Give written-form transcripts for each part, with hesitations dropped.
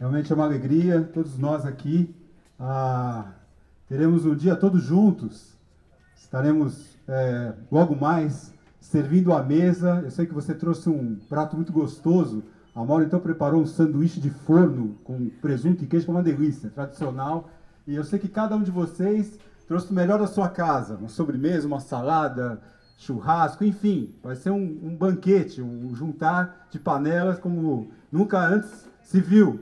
Realmente é uma alegria, todos nós aqui. Teremos um dia todos juntos. Estaremos logo mais servindo à mesa. Eu sei que você trouxe um prato muito gostoso. A Maura então preparou um sanduíche de forno com presunto e queijo, que é uma delícia, tradicional. E eu sei que cada um de vocês trouxe o melhor da sua casa. Uma sobremesa, uma salada, churrasco, enfim. Vai ser um banquete, um juntar de panelas como nunca antes se viu.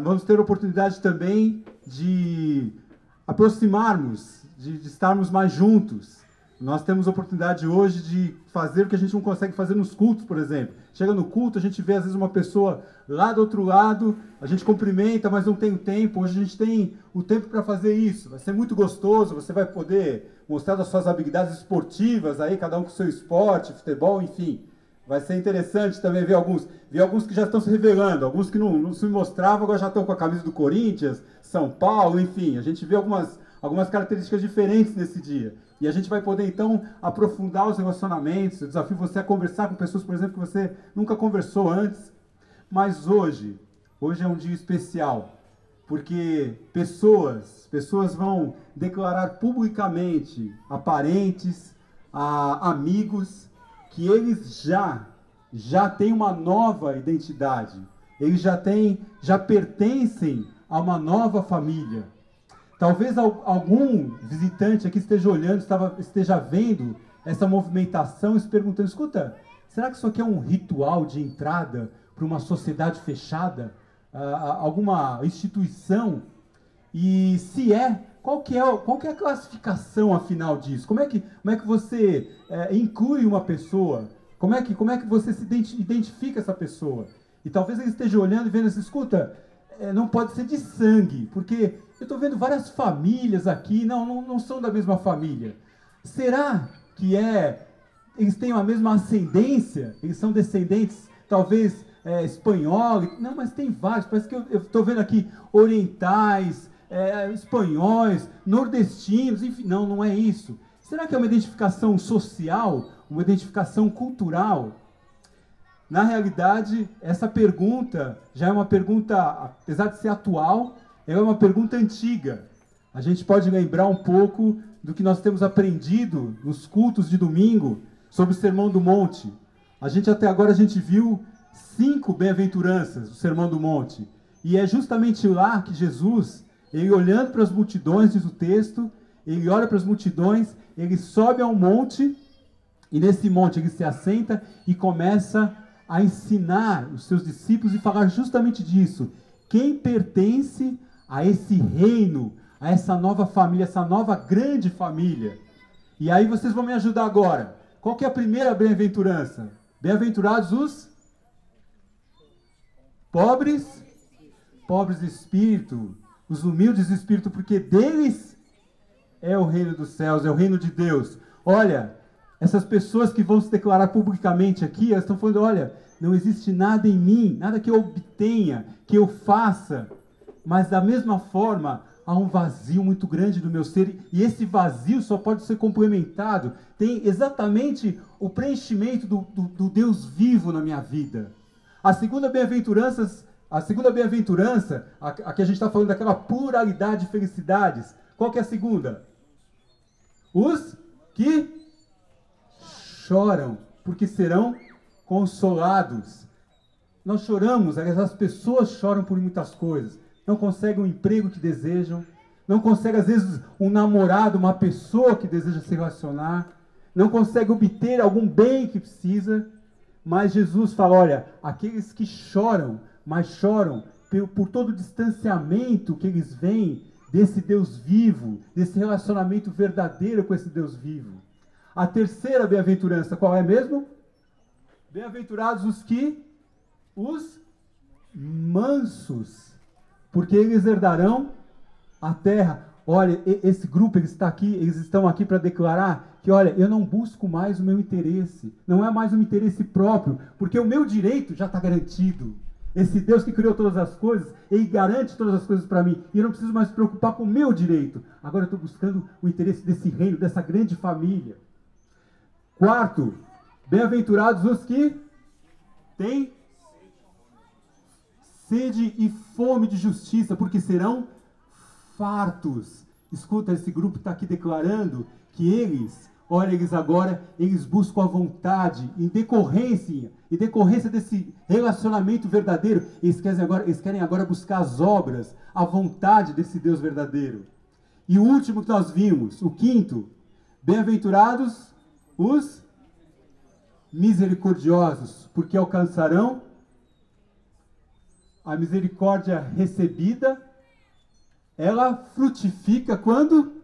Vamos ter a oportunidade também de aproximarmos, de estarmos mais juntos. Nós temos a oportunidade hoje de fazer o que a gente não consegue fazer nos cultos, por exemplo. Chega no culto, a gente vê às vezes uma pessoa lá do outro lado, a gente cumprimenta, mas não tem o tempo. Hoje a gente tem o tempo para fazer isso. Vai ser muito gostoso, você vai poder mostrar as suas habilidades esportivas, aí, cada um com o seu esporte, futebol, enfim. Vai ser interessante também ver alguns que já estão se revelando, alguns que não se mostravam, agora já estão com a camisa do Corinthians, São Paulo, enfim. A gente vê algumas características diferentes nesse dia. E a gente vai poder, então, aprofundar os relacionamentos. Eu desafio você a conversar com pessoas, por exemplo, que você nunca conversou antes. Mas hoje é um dia especial, porque pessoas vão declarar publicamente a parentes, a amigos, que eles já têm uma nova identidade. Eles já pertencem a uma nova família. Talvez algum visitante aqui esteja olhando, esteja vendo essa movimentação e se perguntando, escuta, será que isso aqui é um ritual de entrada para uma sociedade fechada? Alguma instituição? E se qual que é a classificação afinal disso? Como é que você inclui uma pessoa? Como é que você se identifica essa pessoa? E talvez ele esteja olhando e vendo assim, escuta, não pode ser de sangue, porque eu estou vendo várias famílias aqui, não são da mesma família. Será que eles têm a mesma ascendência? Eles são descendentes, talvez, espanhóis? Não, mas tem vários, parece que eu estou vendo aqui orientais, espanhóis, nordestinos, enfim, não é isso. Será que é uma identificação social, uma identificação cultural? Na realidade, essa pergunta já é uma pergunta, apesar de ser atual, é uma pergunta antiga. A gente pode lembrar um pouco do que nós temos aprendido nos cultos de domingo sobre o Sermão do Monte. Até agora a gente viu 5 bem-aventuranças do Sermão do Monte. E é justamente lá que Jesus, ele olhando para as multidões, diz o texto, ele olha para as multidões, ele sobe ao monte, e nesse monte ele se assenta e começa a ensinar os seus discípulos e falar justamente disso. Quem pertence a esse reino, a essa nova família, essa nova grande família. E aí vocês vão me ajudar agora. Qual que é a primeira bem-aventurança? Bem-aventurados os pobres de espírito, os humildes de espírito, porque deles é o reino dos céus, é o reino de Deus. Olha, essas pessoas que vão se declarar publicamente aqui, elas estão falando, olha, não existe nada em mim, nada que eu obtenha, que eu faça, mas da mesma forma, há um vazio muito grande do meu ser, e esse vazio só pode ser complementado, tem exatamente o preenchimento do Deus vivo na minha vida. A segunda bem-aventurança, aqui a gente está falando daquela pluralidade de felicidades. Qual que é a segunda? Os que choram, porque serão consolados. Nós choramos, as pessoas choram por muitas coisas. Não conseguem o emprego que desejam, não conseguem, às vezes, um namorado, uma pessoa que deseja se relacionar, não conseguem obter algum bem que precisa, mas Jesus fala, olha, aqueles que choram, mas choram por todo o distanciamento que eles veem desse Deus vivo, desse relacionamento verdadeiro com esse Deus vivo. A terceira bem-aventurança, qual é mesmo? Bem-aventurados os mansos, porque eles herdarão a terra. Olha, esse grupo, eles estão aqui para declarar que, olha, eu não busco mais o meu interesse, não é mais um interesse próprio, porque o meu direito já está garantido. Esse Deus que criou todas as coisas, ele garante todas as coisas para mim, e eu não preciso mais me preocupar com o meu direito. Agora eu estou buscando o interesse desse reino, dessa grande família. Quarto, bem-aventurados os que têm sede e fome de justiça, porque serão fartos. Escuta, esse grupo está aqui declarando que eles, olha, eles buscam a vontade, em decorrência desse relacionamento verdadeiro, eles querem agora buscar as obras, a vontade desse Deus verdadeiro. E o último que nós vimos, o quinto, bem-aventurados os misericordiosos, porque alcançarão a misericórdia recebida. Ela frutifica quando?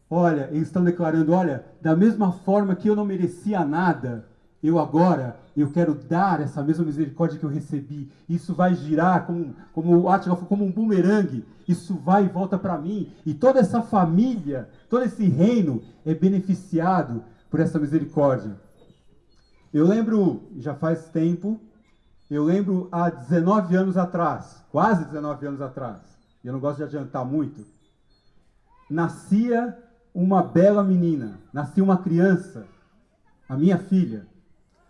Olha, eles estão declarando, olha, da mesma forma que eu não merecia nada, eu quero dar essa mesma misericórdia que eu recebi. Isso vai girar, como o Átila falou, como um bumerangue. Isso vai e volta para mim. E toda essa família, todo esse reino é beneficiado por essa misericórdia. Eu lembro, já faz tempo, há 19 anos atrás, quase 19 anos atrás, e eu não gosto de adiantar muito, nascia uma bela menina, nascia uma criança, a minha filha.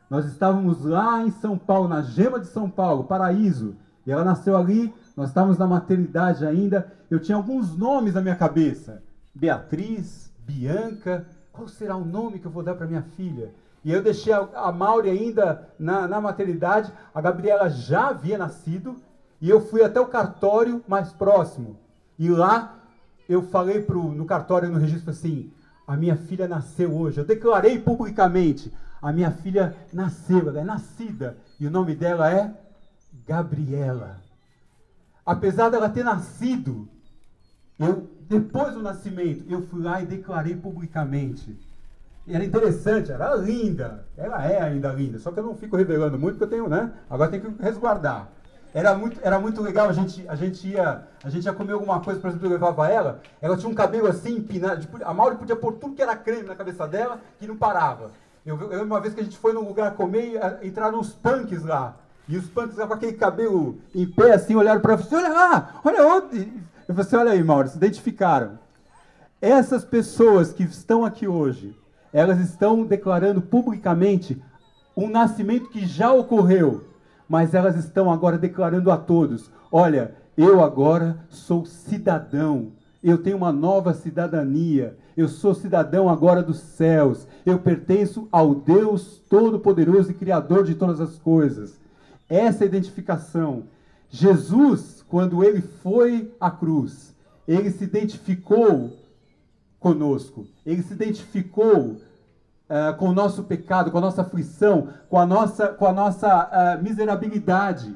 Nós estávamos lá em São Paulo, na Gema de São Paulo, Paraíso, e ela nasceu ali, nós estávamos na maternidade ainda, eu tinha alguns nomes na minha cabeça, Beatriz, Bianca, qual será o nome que eu vou dar para minha filha? E eu deixei a Mauri ainda na maternidade, a Gabriela já havia nascido, e eu fui até o cartório mais próximo. E lá eu falei no cartório, no registro, assim, a minha filha nasceu hoje. Eu declarei publicamente, a minha filha nasceu, ela é nascida, e o nome dela é Gabriela. Apesar dela ter nascido, depois do nascimento, eu fui lá e declarei publicamente. Era interessante, era linda, ela é ainda linda, só que eu não fico revelando muito, porque eu tenho, né? Agora tem que resguardar. Era muito legal, a gente ia comer alguma coisa, por exemplo, eu levava ela tinha um cabelo assim, empinado, a Mauri podia pôr tudo que era creme na cabeça dela, que não parava. Eu lembro uma vez que a gente foi num lugar comer e entraram uns punks lá, e os punks lá com aquele cabelo em pé, assim, olharam para você, olha lá, olha onde. Eu falei assim, olha aí, Mauri, se identificaram. Essas pessoas que estão aqui hoje, elas estão declarando publicamente um nascimento que já ocorreu, mas elas estão agora declarando a todos, olha, eu agora sou cidadão, eu tenho uma nova cidadania, eu sou cidadão agora dos céus, eu pertenço ao Deus Todo-Poderoso e Criador de todas as coisas. Essa identificação. Jesus, quando ele foi à cruz, ele se identificou conosco, ele se identificou com o nosso pecado, com a nossa aflição, com a nossa miserabilidade.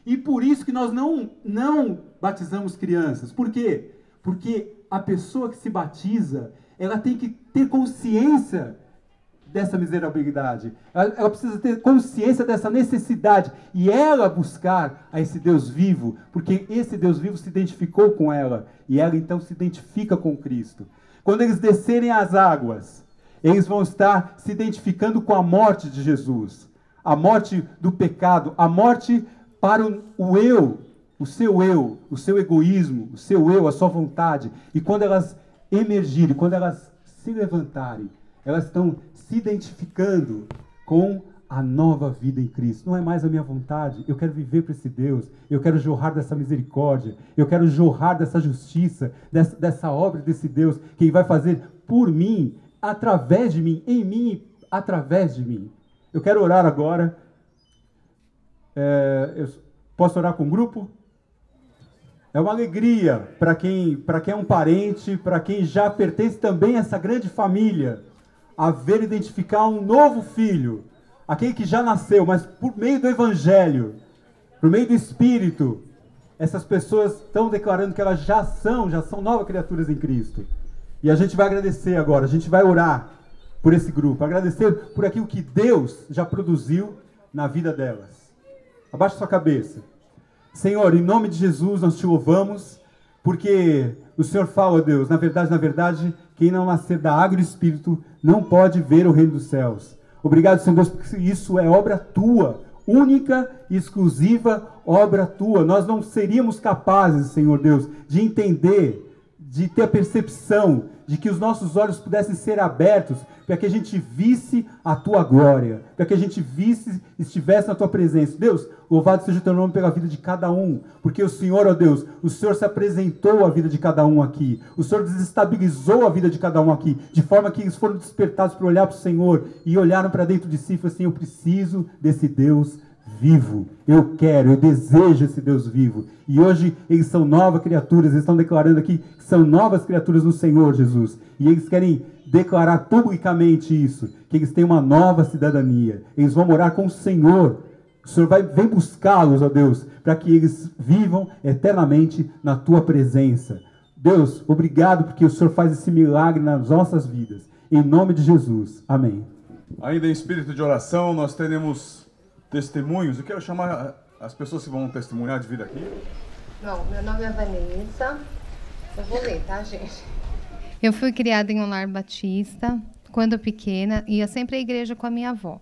E por isso que nós não batizamos crianças. Por quê? Porque a pessoa que se batiza, ela tem que ter consciência dessa miserabilidade. Ela precisa ter consciência dessa necessidade. E ela buscar a esse Deus vivo, porque esse Deus vivo se identificou com ela. E ela então se identifica com Cristo. Quando eles descerem as águas, eles vão estar se identificando com a morte de Jesus, a morte do pecado, a morte para o eu, o seu egoísmo, o seu eu, a sua vontade. E quando elas emergirem, quando elas se levantarem, elas estão se identificando com a nova vida em Cristo. Não é mais a minha vontade, eu quero viver para esse Deus, eu quero jorrar dessa misericórdia, eu quero jorrar dessa justiça, dessa obra desse Deus, que Ele vai fazer por mim, através de mim, em mim, através de mim. Eu quero orar agora. Eu posso orar com o grupo? É uma alegria para quem é um parente, para quem já pertence também a essa grande família, a ver identificar um novo filho, aquele que já nasceu, mas por meio do Evangelho, por meio do Espírito, essas pessoas estão declarando que elas já são novas criaturas em Cristo. E a gente vai agradecer agora, a gente vai orar por esse grupo, agradecer por aquilo que Deus já produziu na vida delas. Abaixa sua cabeça. Senhor, em nome de Jesus nós te louvamos, porque o Senhor fala, Deus, na verdade, quem não nascer da água e do Espírito não pode ver o reino dos céus. Obrigado, Senhor Deus, porque isso é obra tua, única e exclusiva obra tua. Nós não seríamos capazes, Senhor Deus, de entender, de ter a percepção de que os nossos olhos pudessem ser abertos para que a gente visse a tua glória, para que a gente visse, estivesse na tua presença. Deus, louvado seja o teu nome pela vida de cada um, porque o Senhor, ó Deus, o Senhor se apresentou à vida de cada um aqui, o Senhor desestabilizou a vida de cada um aqui, de forma que eles foram despertados para olhar para o Senhor e olharam para dentro de si e falaram assim: eu preciso desse Deus vivo, eu quero, eu desejo esse Deus vivo. E hoje eles são novas criaturas, eles estão declarando aqui que são novas criaturas no Senhor Jesus, e eles querem declarar publicamente isso, que eles têm uma nova cidadania, eles vão morar com o Senhor. O Senhor vem buscá-los, ó Deus, para que eles vivam eternamente na tua presença. Deus, obrigado porque o Senhor faz esse milagre nas nossas vidas, em nome de Jesus, amém. Ainda em espírito de oração, nós teremos testemunhos. Eu quero chamar as pessoas que vão testemunhar de vida aqui. Bom, meu nome é Vanessa. Eu vou ler, tá, gente? Eu fui criada em um lar batista. Quando pequena, ia sempre à igreja com a minha avó.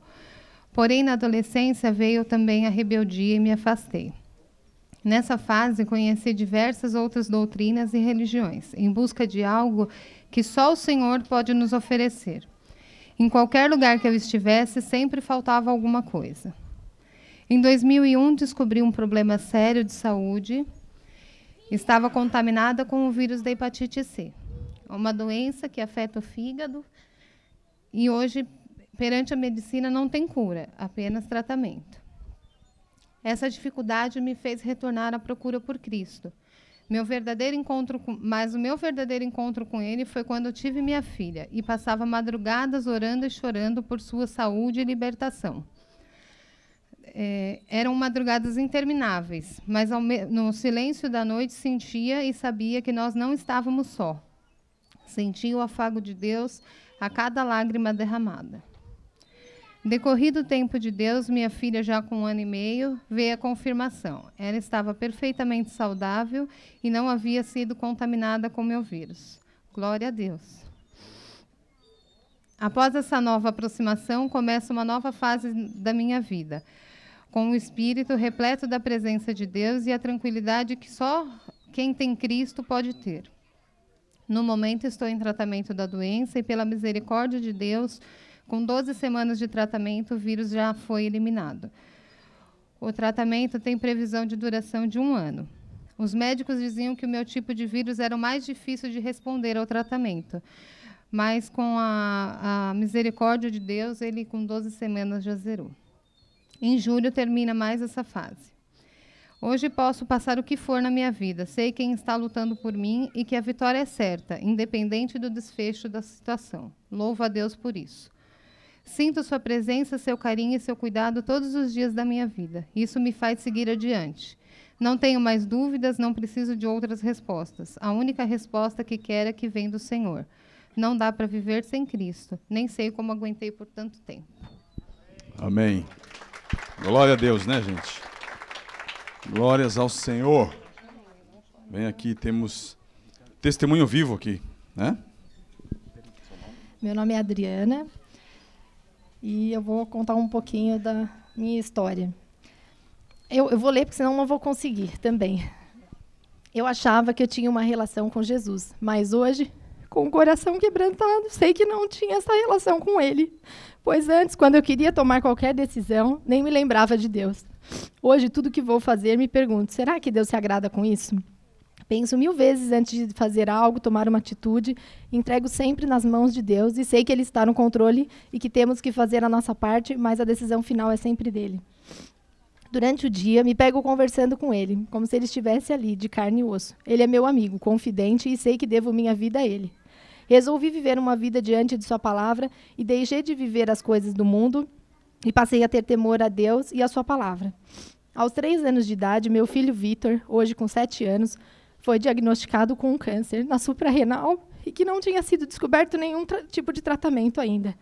Porém, na adolescência, veio também a rebeldia e me afastei. Nessa fase, conheci diversas outras doutrinas e religiões, em busca de algo que só o Senhor pode nos oferecer. Em qualquer lugar que eu estivesse, sempre faltava alguma coisa. Em 2001, descobri um problema sério de saúde. Estava contaminada com o vírus da hepatite C, uma doença que afeta o fígado e hoje, perante a medicina, não tem cura, apenas tratamento. Essa dificuldade me fez retornar à procura por Cristo. Mas o meu verdadeiro encontro com Ele foi quando eu tive minha filha e passava madrugadas orando e chorando por sua saúde e libertação. Eram madrugadas intermináveis, mas no silêncio da noite sentia e sabia que nós não estávamos só. Sentia o afago de Deus a cada lágrima derramada. Decorrido o tempo de Deus, minha filha, já com 1 ano e meio, veio a confirmação. Ela estava perfeitamente saudável e não havia sido contaminada com meu vírus. Glória a Deus. Após essa nova aproximação, começa uma nova fase da minha vida, com o espírito repleto da presença de Deus e a tranquilidade que só quem tem Cristo pode ter. No momento, estou em tratamento da doença e, pela misericórdia de Deus, com 12 semanas de tratamento, o vírus já foi eliminado. O tratamento tem previsão de duração de 1 ano. Os médicos diziam que o meu tipo de vírus era o mais difícil de responder ao tratamento, mas com a misericórdia de Deus, ele com 12 semanas já zerou. Em julho termina mais essa fase. Hoje posso passar o que for na minha vida. Sei quem está lutando por mim e que a vitória é certa, independente do desfecho da situação. Louvo a Deus por isso. Sinto sua presença, seu carinho e seu cuidado todos os dias da minha vida. Isso me faz seguir adiante. Não tenho mais dúvidas, não preciso de outras respostas. A única resposta que quero é que vem do Senhor. Não dá para viver sem Cristo. Nem sei como aguentei por tanto tempo. Amém. Glória a Deus, né, gente? Glórias ao Senhor. Vem aqui, temos testemunho vivo aqui, né? Meu nome é Adriana e eu vou contar um pouquinho da minha história. Eu vou ler, porque senão não vou conseguir também. Eu achava que eu tinha uma relação com Jesus, mas hoje, com o coração quebrantado, sei que não tinha essa relação com Ele. Pois antes, quando eu queria tomar qualquer decisão, nem me lembrava de Deus. Hoje, tudo que vou fazer, me pergunto, será que Deus se agrada com isso? Penso 1000 vezes antes de fazer algo, tomar uma atitude, entrego sempre nas mãos de Deus e sei que Ele está no controle e que temos que fazer a nossa parte, mas a decisão final é sempre dele. Durante o dia, me pego conversando com Ele, como se Ele estivesse ali, de carne e osso. Ele é meu amigo, confidente e sei que devo minha vida a Ele. Resolvi viver uma vida diante de sua palavra e deixei de viver as coisas do mundo e passei a ter temor a Deus e a sua palavra. Aos 3 anos de idade, meu filho Vitor, hoje com 7 anos, foi diagnosticado com um câncer na suprarrenal e que não tinha sido descoberto nenhum tipo de tratamento ainda.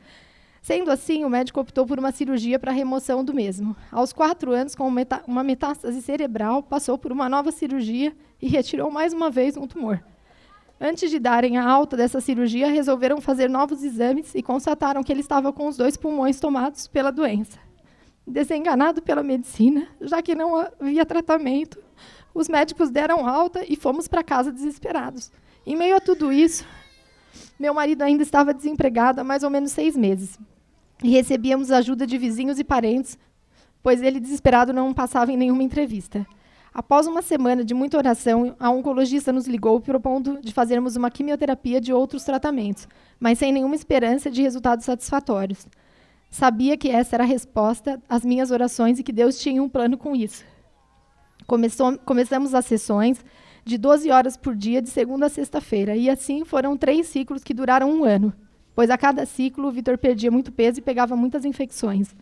Sendo assim, o médico optou por uma cirurgia para a remoção do mesmo. Aos 4 anos, com uma metástase cerebral, passou por uma nova cirurgia e retirou mais uma vez um tumor. Antes de darem a alta dessa cirurgia, resolveram fazer novos exames e constataram que ele estava com os 2 pulmões tomados pela doença. Desenganado pela medicina, já que não havia tratamento, os médicos deram alta e fomos para casa desesperados. Em meio a tudo isso, Meu marido ainda estava desempregado há mais ou menos 6 meses. E recebíamos ajuda de vizinhos e parentes, pois ele, desesperado, não passava em nenhuma entrevista. Após uma semana de muita oração, a oncologista nos ligou propondo de fazermos uma quimioterapia de outros tratamentos, mas sem nenhuma esperança de resultados satisfatórios. Sabia que essa era a resposta às minhas orações e que Deus tinha um plano com isso. Começamos as sessões de 12 horas por dia, de segunda a sexta-feira, e assim foram 3 ciclos que duraram 1 ano, pois a cada ciclo o Vitor perdia muito peso e pegava muitas infecções.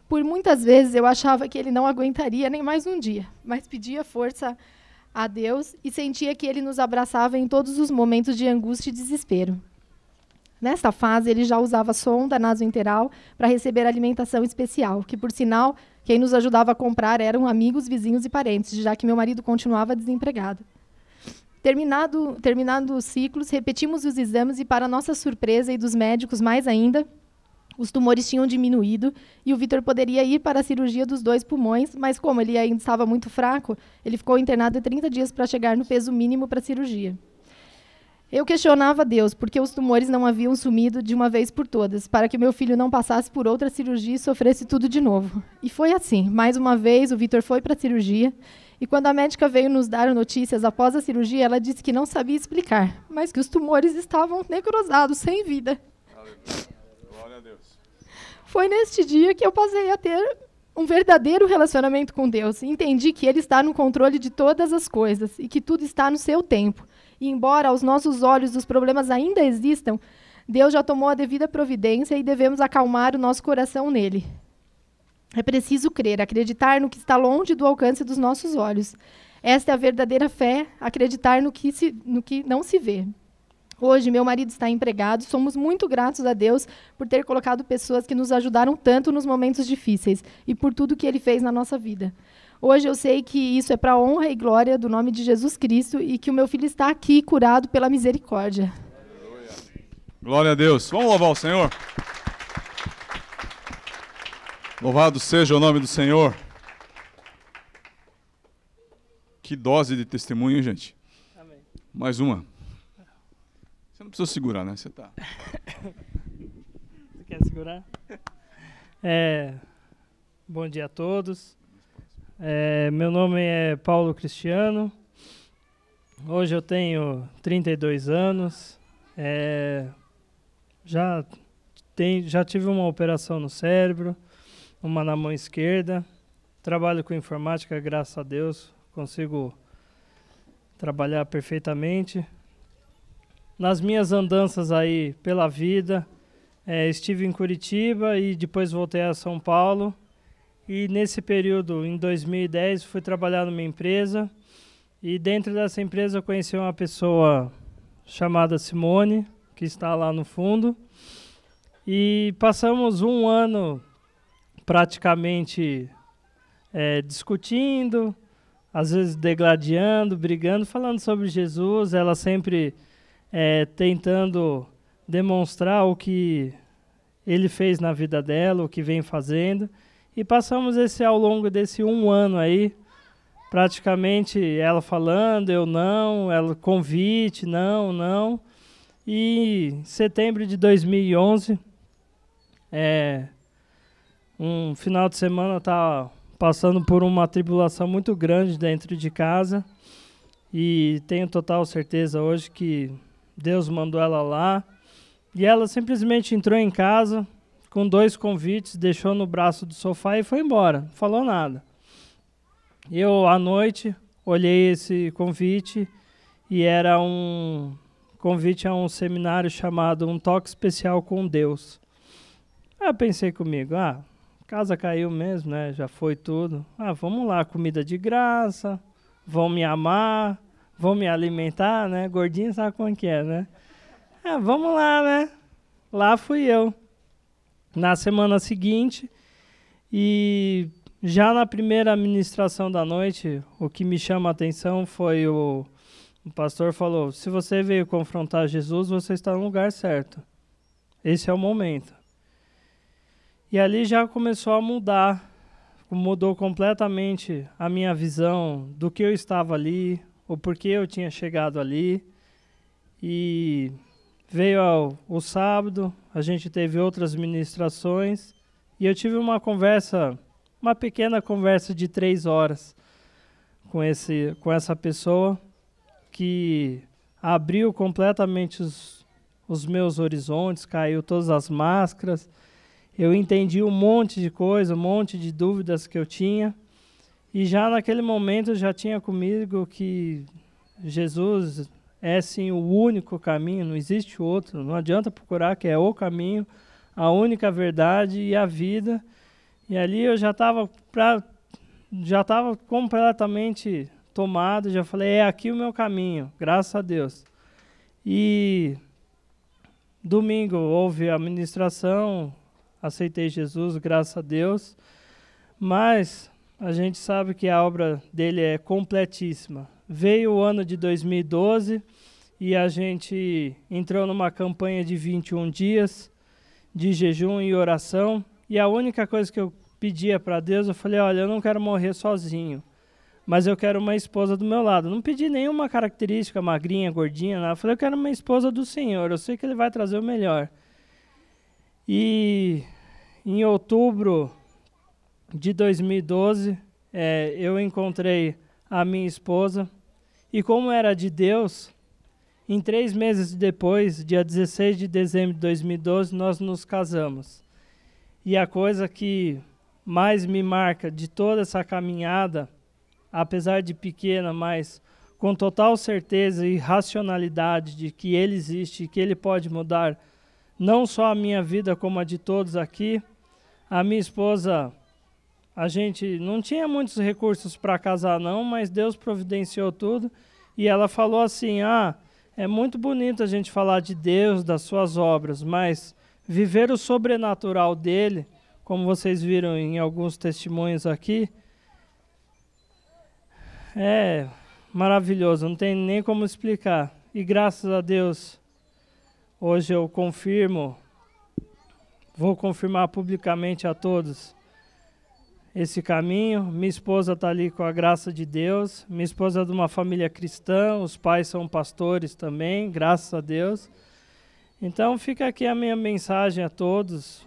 Por muitas vezes eu achava que ele não aguentaria nem mais um dia, mas pedia força a Deus e sentia que ele nos abraçava em todos os momentos de angústia e desespero. Nesta fase, ele já usava sonda nasointeral para receber alimentação especial, que, por sinal, quem nos ajudava a comprar eram amigos, vizinhos e parentes, já que meu marido continuava desempregado. Terminado os ciclos, repetimos os exames e, para nossa surpresa e dos médicos mais ainda, os tumores tinham diminuído e o Vitor poderia ir para a cirurgia dos 2 pulmões, mas como ele ainda estava muito fraco, ele ficou internado 30 dias para chegar no peso mínimo para a cirurgia. Eu questionava Deus porque os tumores não haviam sumido de uma vez por todas, para que meu filho não passasse por outra cirurgia e sofresse tudo de novo. E foi assim. Mais uma vez, o Vitor foi para a cirurgia, e quando a médica veio nos dar notícias após a cirurgia, ela disse que não sabia explicar, mas que os tumores estavam necrosados, sem vida. Glória a Deus. Foi neste dia que eu passei a ter um verdadeiro relacionamento com Deus. Entendi que Ele está no controle de todas as coisas e que tudo está no seu tempo. E embora aos nossos olhos os problemas ainda existam, Deus já tomou a devida providência e devemos acalmar o nosso coração nele. É preciso crer, acreditar no que está longe do alcance dos nossos olhos. Esta é a verdadeira fé, acreditar no que não se vê. Hoje, meu marido está empregado, somos muito gratos a Deus por ter colocado pessoas que nos ajudaram tanto nos momentos difíceis e por tudo que Ele fez na nossa vida. Hoje eu sei que isso é para a honra e glória do nome de Jesus Cristo e que o meu filho está aqui curado pela misericórdia. Glória a Deus. Vamos louvar o Senhor? Louvado seja o nome do Senhor. Que dose de testemunho, gente. Amém. Mais uma. Você não precisa segurar, né? Você tá. Você quer segurar? Bom dia a todos. Meu nome é Paulo Cristiano. Hoje eu tenho 32 anos. Já tive uma operação no cérebro, uma na mão esquerda. Trabalho com informática, graças a Deus. Consigo trabalhar perfeitamente. Nas minhas andanças aí pela vida, estive em Curitiba e depois voltei a São Paulo. E nesse período, em 2010, fui trabalhar numa empresa. E dentro dessa empresa eu conheci uma pessoa chamada Simone, que está lá no fundo. E passamos 1 ano praticamente discutindo, às vezes degladiando, brigando, falando sobre Jesus. Ela sempre tentando demonstrar o que Ele fez na vida dela, o que vem fazendo. E passamos ao longo desse 1 ano aí, praticamente ela falando, eu não, ela convite, não. E em setembro de 2011, um final de semana eu estava passando por uma tribulação muito grande dentro de casa. E tenho total certeza hoje que Deus mandou ela lá. E ela simplesmente entrou em casa com 2 convites, deixou no braço do sofá e foi embora, não falou nada. Eu, à noite, olhei esse convite e era um convite a um seminário chamado Um Toque Especial com Deus. Aí eu pensei comigo, casa caiu mesmo, né? Já foi tudo. Vamos lá, comida de graça, vão me amar, vão me alimentar, né? Gordinho sabe como que é, né? Vamos lá, né? Lá fui eu. Na semana seguinte, e já na primeira ministração da noite, o que me chama a atenção foi o pastor falou, se você veio confrontar Jesus, você está no lugar certo. Esse é o momento. E ali já começou a mudou completamente a minha visão do que eu estava ali, o porquê eu tinha chegado ali. E Veio o sábado, a gente teve outras ministrações e eu tive uma pequena conversa de 3 horas com essa pessoa que abriu completamente os meus horizontes, caiu todas as máscaras. Eu entendi um monte de coisa, um monte de dúvidas que eu tinha. E já naquele momento já tinha comigo que Jesus é sim o único caminho, não existe outro. Não adianta procurar, que é o caminho, a única verdade e a vida. E ali eu já estava completamente tomado, já falei, é aqui o meu caminho, graças a Deus. E domingo houve a ministração, aceitei Jesus, graças a Deus. Mas a gente sabe que a obra dele é completíssima. Veio o ano de 2012 e a gente entrou numa campanha de 21 dias de jejum e oração. E a única coisa que eu pedia para Deus, eu falei, olha, eu não quero morrer sozinho, mas eu quero uma esposa do meu lado. Não pedi nenhuma característica, magrinha, gordinha, nada. Eu falei, eu quero uma esposa do Senhor, eu sei que Ele vai trazer o melhor. E em outubro de 2012, eu encontrei a minha esposa, e como era de Deus, em 3 meses depois, dia 16 de dezembro de 2012, nós nos casamos. E a coisa que mais me marca de toda essa caminhada, apesar de pequena, mas com total certeza e racionalidade de que Ele existe e que Ele pode mudar não só a minha vida, como a de todos aqui. A minha esposa, a gente não tinha muitos recursos para casar não, mas Deus providenciou tudo. E ela falou assim, é muito bonito a gente falar de Deus, das suas obras, mas viver o sobrenatural dele, como vocês viram em alguns testemunhos aqui, é maravilhoso, não tem nem como explicar. E graças a Deus, hoje eu vou confirmar publicamente a todos esse caminho. Minha esposa está ali com a graça de Deus. Minha esposa é de uma família cristã, os pais são pastores também, graças a Deus. Então fica aqui a minha mensagem a todos,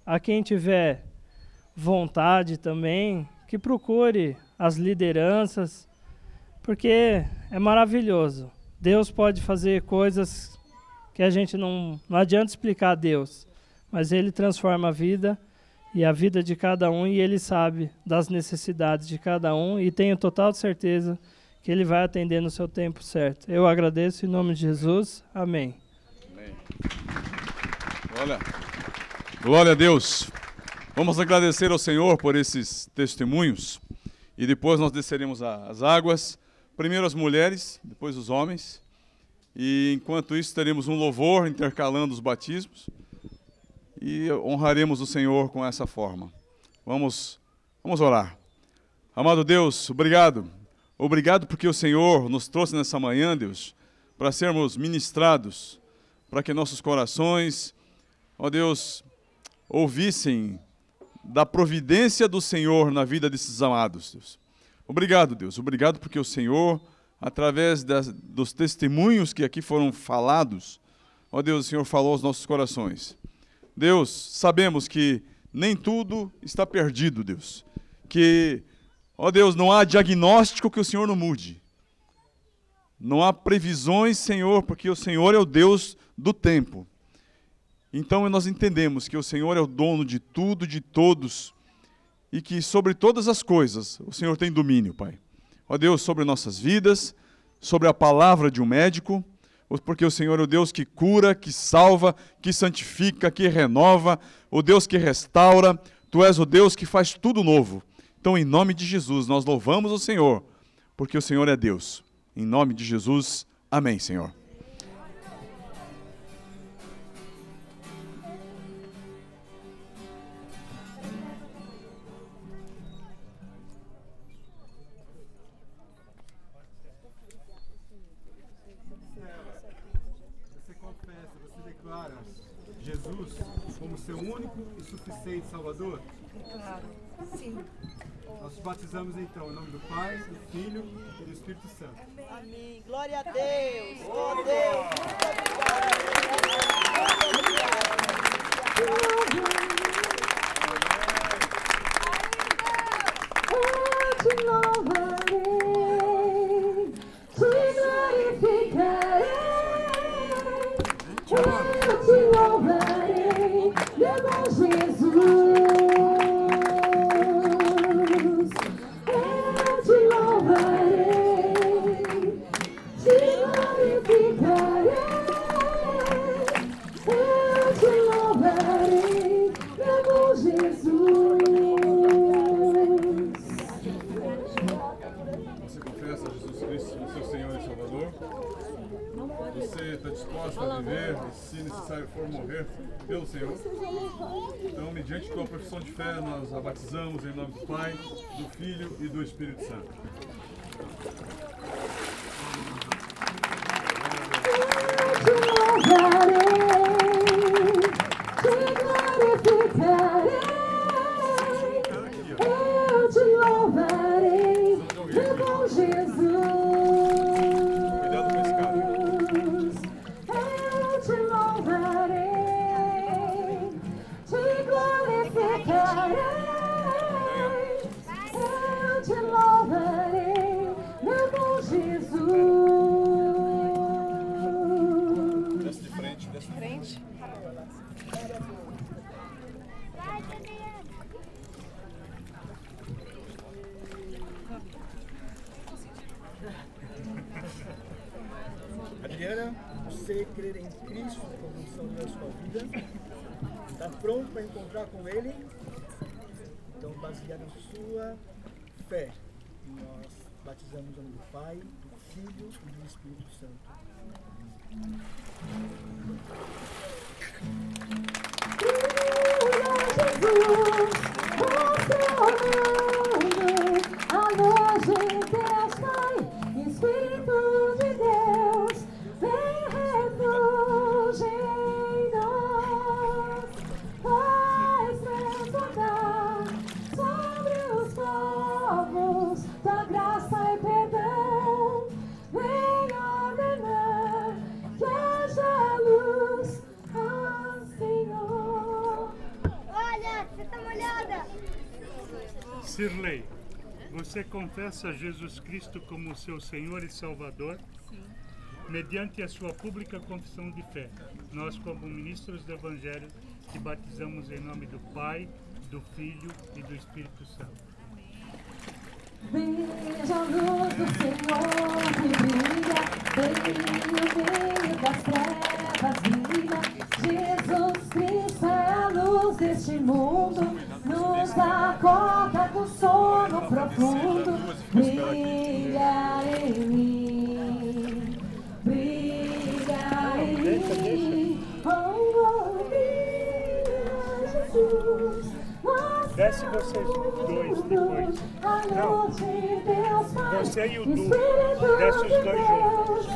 a quem tiver vontade também, que procure as lideranças, porque é maravilhoso. Deus pode fazer coisas que a gente não adianta explicar a Deus, mas Ele transforma a vida e a vida de cada um, e Ele sabe das necessidades de cada um, e tenho total certeza que Ele vai atender no seu tempo certo. Eu agradeço em nome de Jesus. Amém. Amém. Glória a Deus. Vamos agradecer ao Senhor por esses testemunhos, e depois nós desceremos as águas, primeiro as mulheres, depois os homens, e enquanto isso teremos um louvor intercalando os batismos, e honraremos o Senhor com essa forma. Vamos orar. Amado Deus, obrigado. Obrigado porque o Senhor nos trouxe nessa manhã, Deus, para sermos ministrados, para que nossos corações, ó Deus, ouvissem da providência do Senhor na vida desses amados, Deus. Obrigado, Deus. Obrigado porque o Senhor, através dos testemunhos que aqui foram falados, ó Deus, o Senhor falou aos nossos corações. Deus, sabemos que nem tudo está perdido, Deus. Que, ó Deus, não há diagnóstico que o Senhor não mude. Não há previsões, Senhor, porque o Senhor é o Deus do tempo. Então nós entendemos que o Senhor é o dono de tudo, de todos, e que sobre todas as coisas o Senhor tem domínio, Pai. Ó Deus, sobre nossas vidas, sobre a palavra de um médico, porque o Senhor é o Deus que cura, que salva, que santifica, que renova, o Deus que restaura. Tu és o Deus que faz tudo novo. Então, em nome de Jesus, nós louvamos o Senhor, porque o Senhor é Deus. Em nome de Jesus, amém, Senhor. Jesus como seu único e suficiente Salvador? Claro, sim. Nós batizamos então, em nome do Pai, do Filho e do Espírito Santo. Amém. Glória a Deus. Oh, Deus. Eu te louvarei, te glorificarei. Eu te louvarei, meu bom Jesus. Eu te louvarei, te glorificarei. Eu te louvarei, meu bom Jesus. Você confessa Jesus Cristo como seu Senhor e Salvador? Você está disposto a viver e, se necessário for, morrer pelo Senhor? Então, mediante tua profissão de fé, nós a batizamos em nome do Pai, do Filho e do Espírito Santo. Te louvarei, te glorificarei. Eu te louvarei, meu bom Jesus. Cuidado com esse cara. Eu te louvarei, te glorificarei. Eu te louvarei, meu bom Jesus. Desce de frente, desce de frente. Adriana, você crer em Cristo como o Salvador da sua vida, está pronto para encontrar com Ele? Então, baseado na sua fé, nós batizamos em nome do Pai, do Filho e do Espírito Santo. A luz de Deus Pai, Espírito de Deus, vem refúgio em nós, faz transbordar sobre os povos tua graça e perdão, vem ordenar que haja luz, ó Senhor. Olha, você tá molhada. Sirley, você confessa Jesus Cristo como seu Senhor e Salvador? Sim. Mediante a sua pública confissão de fé, nós, como ministros do Evangelho, te batizamos em nome do Pai, do Filho e do Espírito Santo. Veja a luz do Senhor que brilha, bem no meio das trevas brilha. Jesus Cristo é a luz deste mundo, nos acorda do sono profundo. Brilha em mim, brilha em mim, oh, brilha Jesus. Desce vocês dois depois. Não, você e o Du, desce os dois juntos.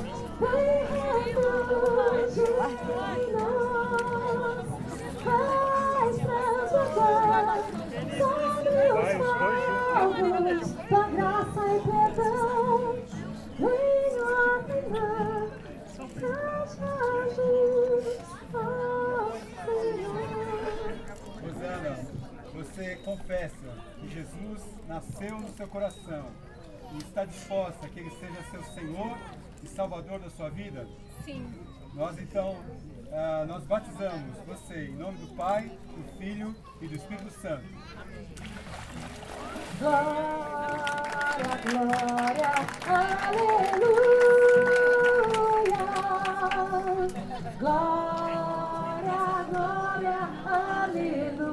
Vai, os dois juntos. Da graça e perdão, vem ordenar, haja luz, ó Senhor. Rosana, você confessa que Jesus nasceu no seu coração e está disposta a que Ele seja seu Senhor e Salvador da sua vida? Sim. Nós então, nós batizamos você em nome do Pai, do Filho e do Espírito Santo. Glória, glória, aleluia. Glória, glória, aleluia.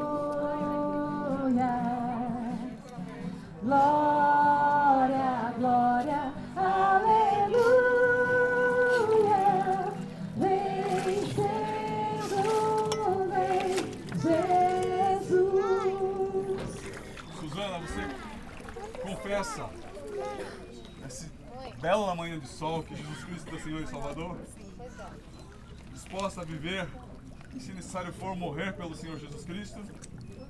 Glória, glória, aleluia. Vencendo, vem Jesus. Suzana, você confessa essa bela manhã de sol que Jesus Cristo é Senhor e Salvador? Disposta a viver e, se necessário for, morrer pelo Senhor Jesus Cristo?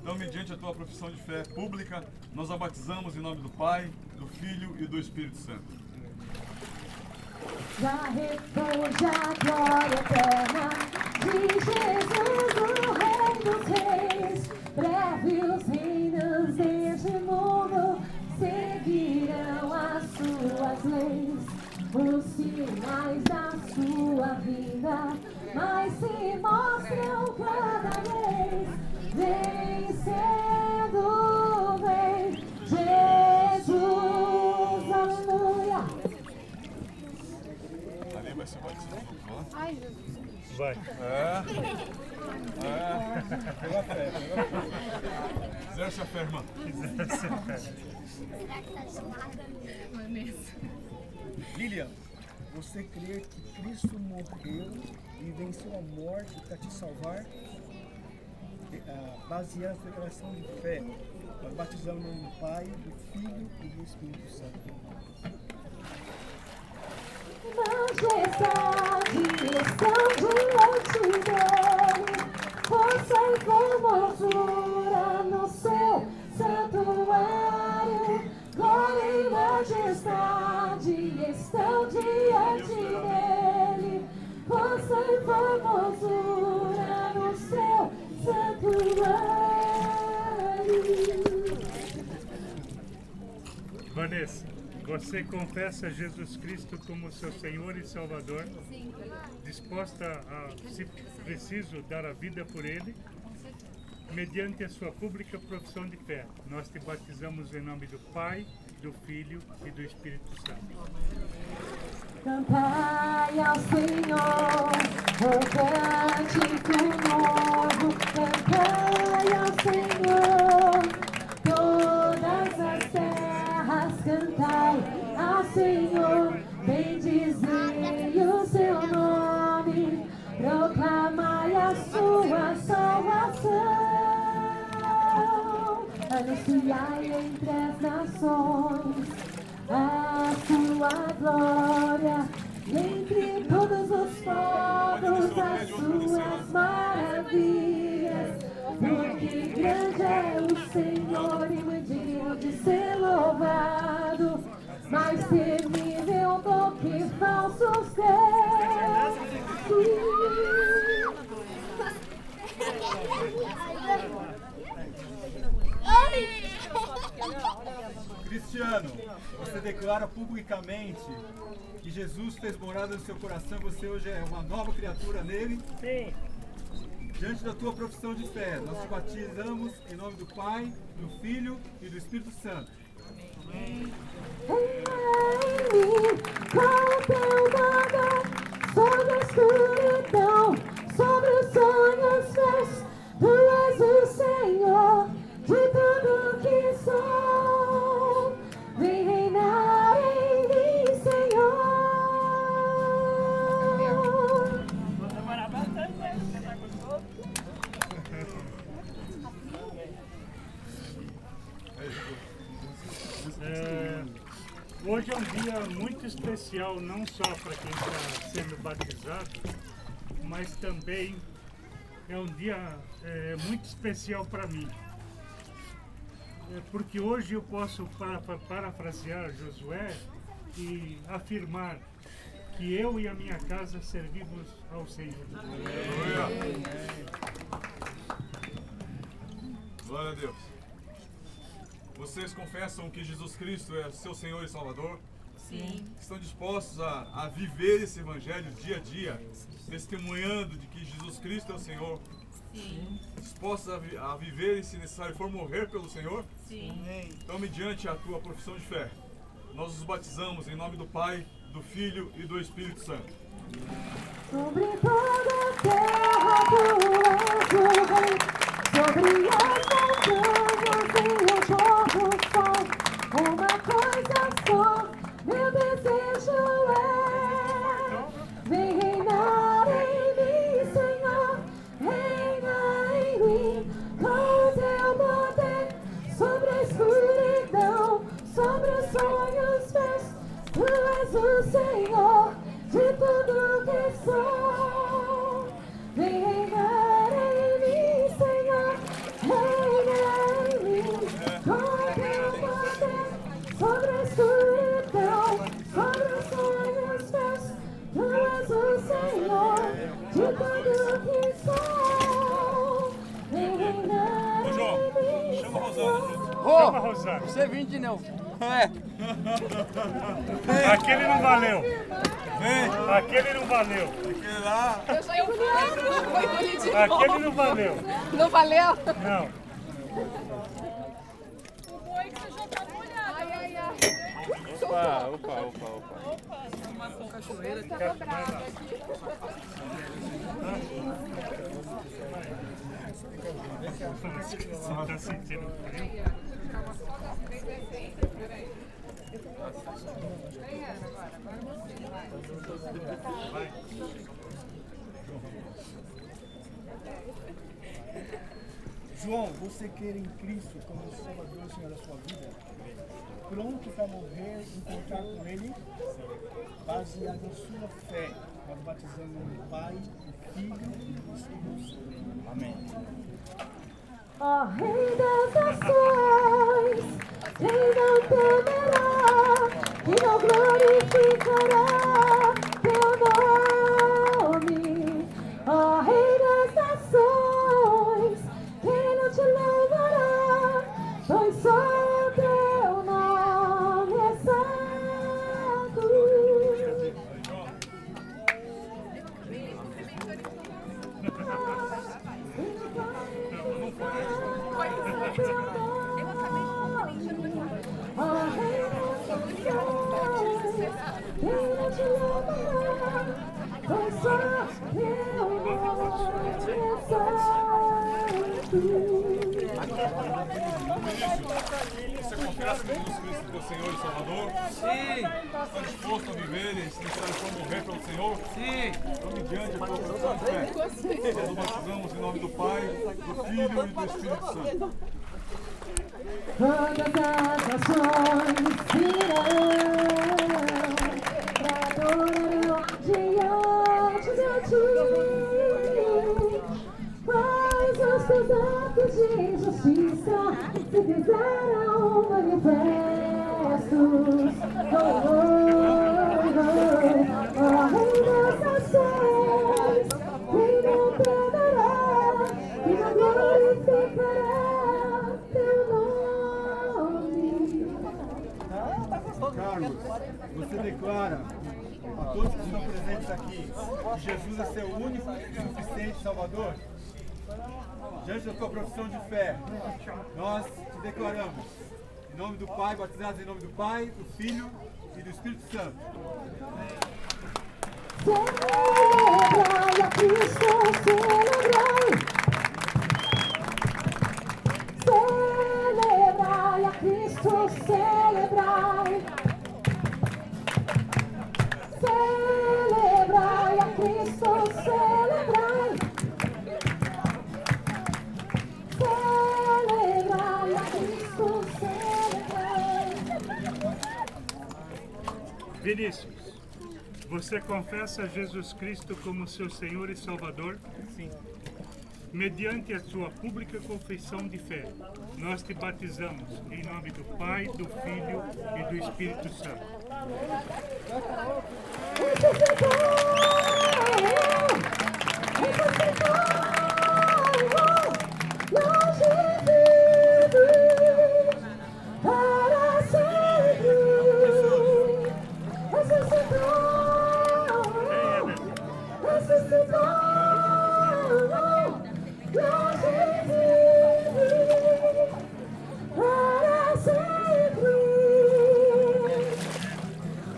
Então, mediante a tua profissão de fé pública, nós a batizamos em nome do Pai, do Filho e do Espírito Santo. Já refugia a glória eterna de Jesus, o Rei dos Reis. Breve os reinos deste mundo seguirão as suas leis. Os sinais da sua vinda mais se mostram cada vez. Vencendo, vem Jesus, aleluia. Ali vai ser batizado. Ai, Jesus. Vai. Pela fé. Exerce a fé, irmã. Exerce a fé. Lilian, você crê que Cristo morreu e venceu a morte para te salvar? Baseando a declaração de fé, nós batizamos no Pai, do Filho e do Espírito Santo. Majestade estão diante dele, força e formosura no seu santuário. Glória e majestade estão diante dele, força e formosura no seu santuário. Vanessa, você confessa Jesus Cristo como seu Senhor e Salvador? Sim. Disposta a, se preciso, dar a vida por Ele? Mediante a sua pública profissão de fé, nós te batizamos em nome do Pai, do Filho e do Espírito Santo. Cantai ao Senhor, o cântico novo. Cantai ao Senhor, todas as terras. Cantai ao Senhor, bendizei o seu nome. Proclamai a sua salvação. Anunciai entre as nações a sua glória, e entre todos os povos as suas maravilhas. Porque grande é o Senhor e muito digno de ser louvado, mais temível do que falsos deuses. Cristiano, você declara publicamente que Jesus fez morada no seu coração, você hoje é uma nova criatura nele? Sim. Diante da tua profissão de fé, nós te batizamos em nome do Pai, do Filho e do Espírito Santo. Amém. Qual o teu nome sobre a escuridão, sobre os sonhos meus? Tu és o Senhor de tudo que sou. Vem reinar em mim, Senhor. Vou demorar bastante, né? Você tá gostoso? Hoje é um dia muito especial, não só para quem está sendo batizado, mas também é um dia muito especial para mim. Porque hoje eu posso parafrasear Josué e afirmar que eu e a minha casa servimos ao Senhor. Glória a Deus. Vocês confessam que Jesus Cristo é seu Senhor e Salvador? Sim. Estão dispostos a viver esse evangelho dia a dia, testemunhando de que Jesus Cristo é o Senhor? Sim. Dispostos a viver e, se necessário for, morrer pelo Senhor? Sim. Então, mediante a tua profissão de fé, nós os batizamos em nome do Pai, do Filho e do Espírito Santo. Sobre toda a terra tu és o rei, sobre as montanhas e o povo sol. Uma coisa só, meu desejo é: vem reinar em mim, Senhor, reina em mim, com o teu poder, sobre a escuridão, sobre os sonhos meus. Tu és o Senhor de tudo que sou. Vem reinar em mim, Senhor, reina você vir de novo. É. Aquele não valeu. Aquele não valeu. Aquele lá. Eu já engoli de novo. Aquele não valeu. Não valeu? Não. O boi que você já tá molhado. Ai, ai, ai. Opa. Uma cachoeira. Tá brava aqui. Você tá sentindo frio? João, você quer em Cristo como Salvador e Senhor da sua vida? Pronto para morrer, encontrar com Ele, baseado em sua fé, nós batizamos no Pai, no Filho e no Espírito Santo. Amém. Ó Rei das Nações, quem não temerá, quem não glorificará teu nome. Ó Rei das Nações, quem não te louvará, pois só teu nome é santo. Você confessa que Jesus Cristo é teu Senhor e Salvador? Sim. Está disposto a viver e se necessário for morrer pelo Senhor? Sim. Então, mediante a tua profissão de fé, nós o batizamos em nome do Pai, do Filho e do Espírito Santo. Todas as nações virão pra adorarão diante de ti, pois os teus atos de justiça se fizeram manifestos. Ó Rei das Nações, quem não temerá, quem não glorificará teu nome. Carlos, você declara a todos que estão presentes aqui que Jesus é seu único e suficiente Salvador? Diante da tua profissão de fé, nós te declaramos, em nome do Pai, batizados em nome do Pai, do Filho e do Espírito Santo. Celebrai a Cristo, celebrai. Celebrai a Cristo, celebrai. Celebrai a Cristo, celebrai. Celebrai a Cristo, celebrai. Vinícius, você confessa Jesus Cristo como seu Senhor e Salvador? Sim. Mediante a sua pública confissão de fé, nós te batizamos em nome do Pai, do Filho e do Espírito Santo.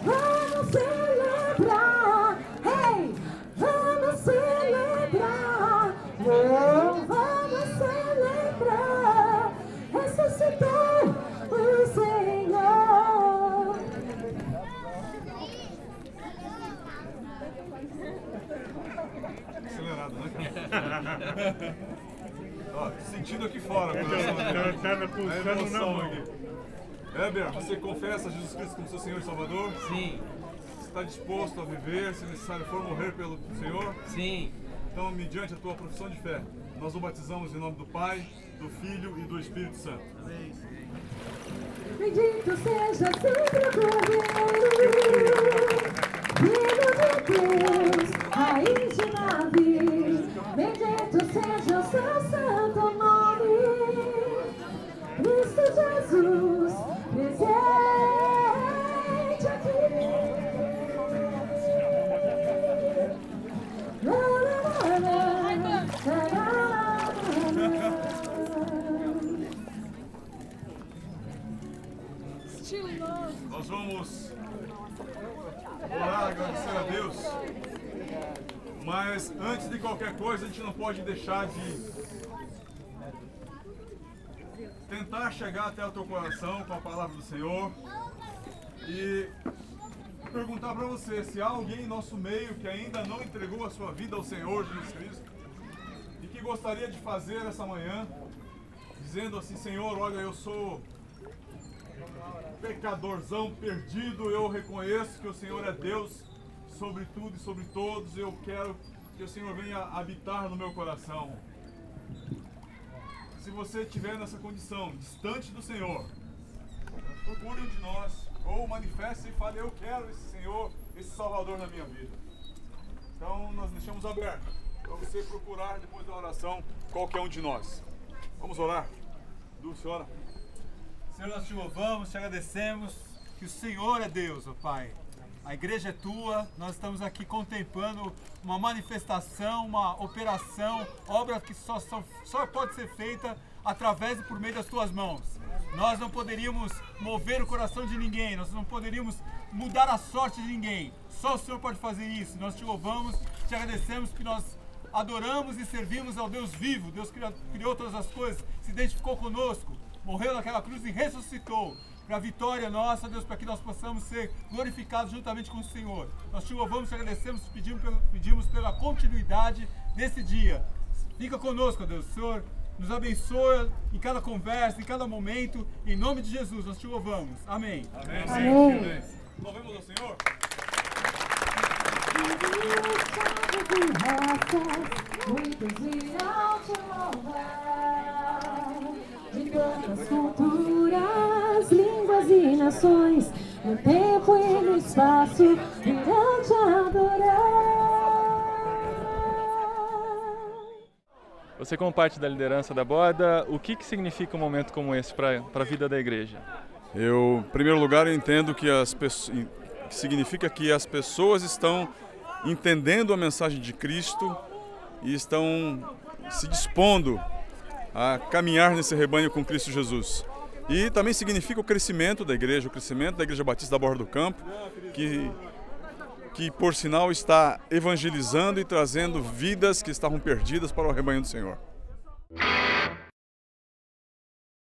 Vamos celebrar, hey, vamos celebrar, oh, vamos celebrar, ressuscitou o Senhor. Acelerado, né? Ó, sentindo aqui fora. Tá pulsando na mão. Heber, você confessa Jesus Cristo como seu Senhor e Salvador? Sim. Você está disposto a viver, se necessário for morrer pelo Senhor? Sim. Então, mediante a tua profissão de fé, nós o batizamos em nome do Pai, do Filho e do Espírito Santo. Amém. Bendito seja sempre o Cordeiro, Filho de Deus, Raiz de Davi. Bendito seja o seu santo nome, Cristo Jesus. estiloso. Nós vamos orar, agradecer a Deus. Mas antes de qualquer coisa, a gente não pode deixar de tentar chegar até o teu coração com a palavra do Senhor e perguntar para você se há alguém em nosso meio que ainda não entregou a sua vida ao Senhor Jesus Cristo e que gostaria de fazer essa manhã, dizendo assim: Senhor, olha, eu sou pecadorzão perdido, eu reconheço que o Senhor é Deus sobre tudo e sobre todos, eu quero que o Senhor venha habitar no meu coração. Se você estiver nessa condição, distante do Senhor, procure um de nós, ou manifeste e fale: eu quero esse Senhor, esse Salvador na minha vida. Então nós deixamos aberto para você procurar depois da oração qualquer um de nós. Vamos orar? Dulce, ora. Senhor, nós te louvamos, te agradecemos que o Senhor é Deus, ó Pai. A igreja é tua, nós estamos aqui contemplando uma manifestação, uma operação, obra que só pode ser feita através e por meio das tuas mãos. Nós não poderíamos mover o coração de ninguém, nós não poderíamos mudar a sorte de ninguém. Só o Senhor pode fazer isso. Nós te louvamos, te agradecemos que nós adoramos e servimos ao Deus vivo. Deus criou todas as coisas, se identificou conosco, morreu naquela cruz e ressuscitou. Para a vitória nossa, Deus, para que nós possamos ser glorificados juntamente com o Senhor. Nós te louvamos, te agradecemos, pedimos pela continuidade desse dia. Fica conosco, Deus. O Senhor nos abençoa em cada conversa, em cada momento. Em nome de Jesus, nós te louvamos. Amém. Amém. Amém. Louvemos ao Senhor. Muitos irão te louvar, de todas as culturas, línguas e nações, no tempo e no espaço, irão te adorar. Você, como parte da liderança da Borda, o que significa um momento como esse para a vida da igreja? Eu, em primeiro lugar, eu entendo que significa que as pessoas estão entendendo a mensagem de Cristo e estão se dispondo a caminhar nesse rebanho com Cristo Jesus. E também significa o crescimento da Igreja Batista da Borda do Campo, que por sinal está evangelizando e trazendo vidas que estavam perdidas para o rebanho do Senhor.